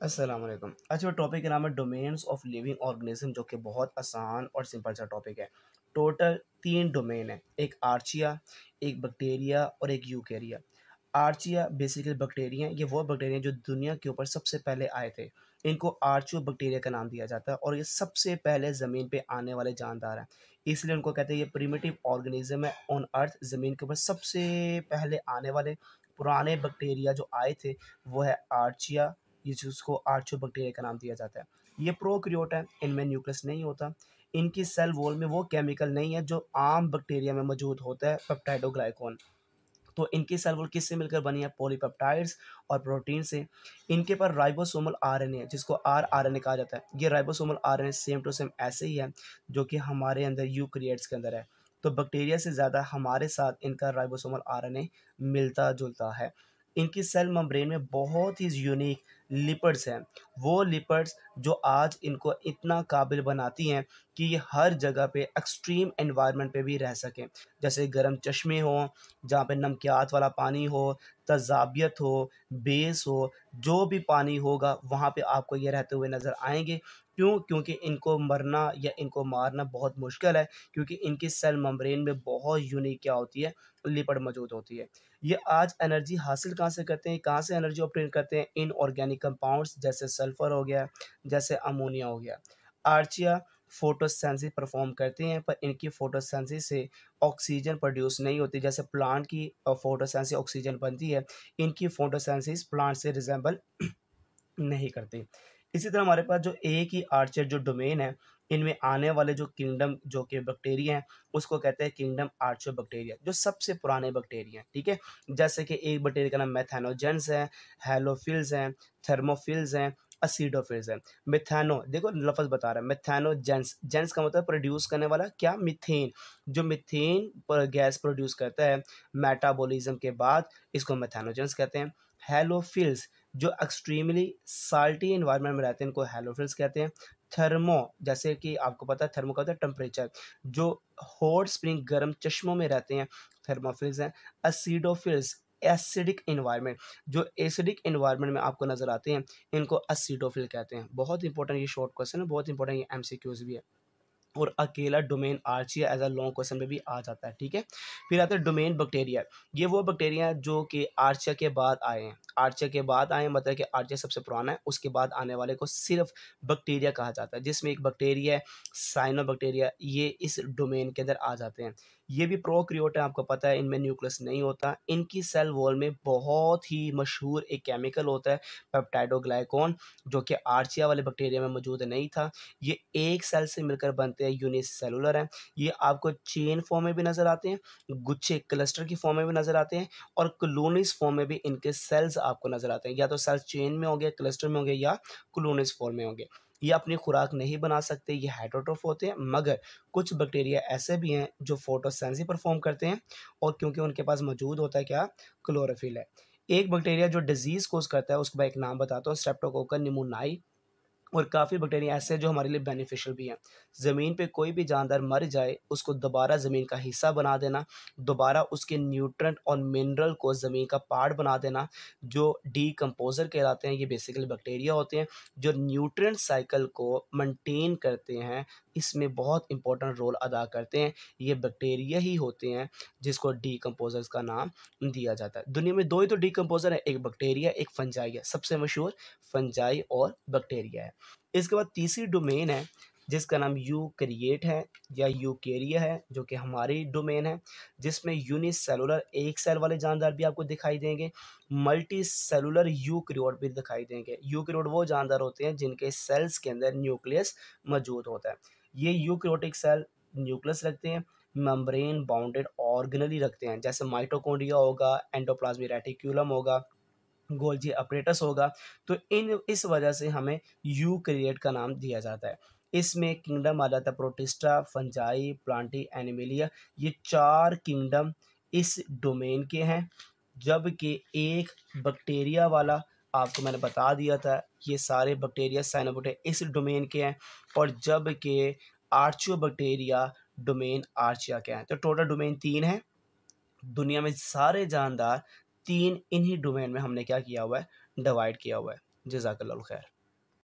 अस्सलाम वालेकुम। आज का टॉपिक का नाम है डोमेन्स ऑफ लिविंग ऑर्गेनिज्म, जो कि बहुत आसान और सिंपल सा टॉपिक है। टोटल 3 डोमेन है, एक आर्चिया, एक बैक्टीरिया और एक यूकेरिया। आर्चिया बेसिकली बैक्टीरिया हैं, ये वो बैक्टीरिया हैं जो दुनिया के ऊपर सबसे पहले आए थे। इनको आर्चियो बैक्टीरिया का नाम दिया जाता है और ये सबसे पहले ज़मीन पे आने वाले जानदार हैं। इसलिए उनको कहते हैं ये प्रिमिटिव ऑर्गेनिज्म है ऑन अर्थ। ज़मीन के ऊपर सबसे पहले आने वाले पुराने बैक्टीरिया जो आए थे वो है आर्चिया, ये जिसको आर्चियोबैक्टीरिया का नाम दिया जाता है। ये प्रोकैरियोट है, इनमें न्यूक्लियस नहीं होता। इनकी सेल वॉल में वो केमिकल नहीं है जो आम बैक्टीरिया में मौजूद होता है, पेप्टाइडोग्लाइकॉन। तो इनकी सेल वॉल किससे मिलकर बनी है? पॉलीपेप्टाइड्स और प्रोटीन से। इनके पर राइबोसोमल आरएनए है, जिसको आरआरएनए कहा जाता है। ये ribosomal RNA same to same ऐसे ही है जो कि हमारे अंदर यूकैरियोट्स के अंदर है। तो बैक्टीरिया से ज़्यादा हमारे साथ इनका राइबोसोमल आरएनए मिलता-जुलता है। इनकी सेल मेम्ब्रेन में बहुत ही यूनिक लिपिड्स हैं। वो लिपिड्स जो आज इनको इतना काबिल बनाती हैं कि ये हर जगह पे एक्सट्रीम एनवायरनमेंट पे भी रह सकें। जैसे गर्म चश्मे हों, जहाँ पे नमकियात वाला पानी हो, तज़ाबियत हो, बेस हो, जो भी पानी होगा वहाँ पे आपको ये रहते हुए नज़र आएँगे। क्यों? क्योंकि इनको मरना या इनको मारना बहुत मुश्किल है, क्योंकि इनकी सेल मेम्ब्रेन में बहुत यूनिक क्या होती है? लिपिड मौजूद होती है। ये आज एनर्जी हासिल कहाँ से करते हैं? कहाँ से एनर्जी ऑब्टेन करते हैं? इनऑर्गेनिक कंपाउंड्स जैसे सल्फर हो गया, जैसे अमोनिया हो गया। आर्चिया फोटोसिंथेसिस परफॉर्म करते हैं, पर इनकी फोटोसिंथेसिस से ऑक्सीजन प्रोड्यूस नहीं होती। जैसे प्लांट की फोटोसिंथेसिस से ऑक्सीजन बनती है, इनकी फोटोसिंथेसिस प्लांट से रिजेंबल नहीं करती। इसी तरह हमारे पास जो एक ही आर्चर जो डोमेन है, इनमें आने वाले जो किंगडम जो कि बैक्टीरिया हैं, उसको कहते हैं किंगडम आर्चियोबैक्टीरिया, जो सबसे पुराने बैक्टीरिया हैं, ठीक है? जैसे कि एक बैक्टीरिया का नाम मेथानोजेंस है, हैलोफिल्स हैं, थर्मोफिल्स हैं, एसिडोफिल्स हैं। मेथानो देखो लफ़्ज़ बता रहा है, मेथानोजेंस, जेंस का मतलब प्रोड्यूस करने वाला, क्या? मीथेन। जो मीथेन गैस प्रोड्यूस करता है मेटाबॉलिज्म के बाद, इसको मेथानोजेंस कहते हैं। हैलोफिल्स जो एक्सट्रीमली साल्टी एनवायरनमेंट में रहते हैं, इनको हैलोफिल्स कहते हैं। थर्मो, जैसे कि आपको पता है थर्मो का होता है टेम्परेचर, जो हॉट स्प्रिंग गर्म चश्मों में रहते हैं, थर्मोफिल्स हैं। एसिडोफिल्स एसिडिक एनवायरनमेंट, जो एसिडिक एनवायरनमेंट में आपको नजर आते हैं, इनको एसिडोफिल कहते हैं। बहुत इंपॉर्टेंट ये शॉर्ट क्वेश्चन है, बहुत इंपॉर्टेंट ये एमसीक्यूज भी है। और अकेला domain archaea as a long question में भी आ जाता है, ठीक है? फिर आता है डोमेन बैक्टीरिया। ये वो बैक्टीरिया है जो कि आर्चिया के बाद आए हैं। आर्चिया के बाद आए हैं मतलब कि आर्चिया सबसे पुराना है, उसके बाद आने वाले को सिर्फ बैक्टीरिया कहा जाता है, जिसमें एक बैक्टीरिया है साइनोबैक्टीरिया, ये इस डोमेन के अंदर आ जाते हैं। ये भी प्रोकैरियोट है, आपको पता है इनमें न्यूक्लियस नहीं होता। इनकी सेल वॉल में बहुत ही मशहूर एक केमिकल होता है पेप्टाइडोग्लाइकॉन, जो कि आर्चिया वाले बैक्टीरिया में मौजूद नहीं था। ये एक सेल से मिलकर बनते हैं, यूनिसेलुलर हैं। ये आपको चेन फॉर्म में भी नज़र आते हैं, गुच्छे क्लस्टर की फॉर्म में भी नज़र आते हैं, और कॉलोनीज़ फॉर्म में भी इनके सेल्स आपको नज़र आते हैं। या तो सेल्स चेन में होंगे, क्लस्टर में होंगे, या कॉलोनीज़ फॉर्म में होंगे। ये अपनी खुराक नहीं बना सकते, ये हेटेरोट्रोफ होते हैं, मगर कुछ बैक्टीरिया ऐसे भी हैं जो फोटोसिंथेसिस परफॉर्म करते हैं, और क्योंकि उनके पास मौजूद होता है क्या? क्लोरोफिल है। एक बैक्टीरिया जो डिजीज़ कोज़ करता है, उसका मैं एक नाम बताता हूँ, स्ट्रेप्टोकोकस निमोनाई। और काफ़ी बैक्टीरिया ऐसे हैं जो हमारे लिए बेनिफिशियल भी हैं। ज़मीन पे कोई भी जानदार मर जाए, उसको दोबारा ज़मीन का हिस्सा बना देना, दोबारा उसके न्यूट्रिएंट और मिनरल को ज़मीन का पार्ट बना देना, जो डीकम्पोज़र कहलाते हैं, ये बेसिकली बैक्टीरिया होते हैं, जो न्यूट्रिएंट साइकिल को मेंटेन करते हैं, इसमें बहुत इंपॉर्टेंट रोल अदा करते हैं। ये बैक्टीरिया ही होते हैं जिसको डीकम्पोज़र्स का नाम दिया जाता है। दुनिया में 2 ही तो डीकम्पोज़र है, एक बैक्टीरिया, एक फंजाई है। सबसे मशहूर फंजाई और बैक्टीरिया है। इसके बाद तीसरी डोमेन है जिसका नाम यूकैरियोट है या यूकेरिया है, जो कि हमारी डोमेन है, जिसमें यूनिसेलुलर एक सेल वाले जानदार भी आपको दिखाई देंगे, मल्टी सेलुलर यूकैरियोट भी दिखाई देंगे। यूकैरियोट वो जानदार होते हैं जिनके सेल्स के अंदर न्यूक्लियस मौजूद होता है। ये यूकैरियोटिक सेल न्यूक्लियस रखते हैं, मेम्ब्रेन बाउंडेड ऑर्गेनेली रखते हैं, जैसे माइटोकॉन्ड्रिया होगा, एंडोप्लाज्मिक रेटिक्यूलम होगा, गोल्जी अपरेटस होगा। तो इन इस वजह से हमें यूकैरियोट का नाम दिया जाता है। इसमें किंगडम आ जाता है प्रोटिस्टा, फंजाई, प्लांटी, एनिमेलिया। ये 4 किंगडम इस डोमेन के हैं, जबकि एक बैक्टीरिया वाला आपको मैंने बता दिया था, ये सारे बैक्टीरिया साइनोबैक्टीरिया इस डोमेन के हैं, और जबकि आर्चियोबैक्टीरिया डोमेन आर्चिया के हैं। तो टोटल डोमेन 3 है। दुनिया में सारे जानदार 3 इन्हीं डोमेन में हमने क्या किया हुआ है? डिवाइड किया हुआ है। जज़ाकल्लाहु खैर।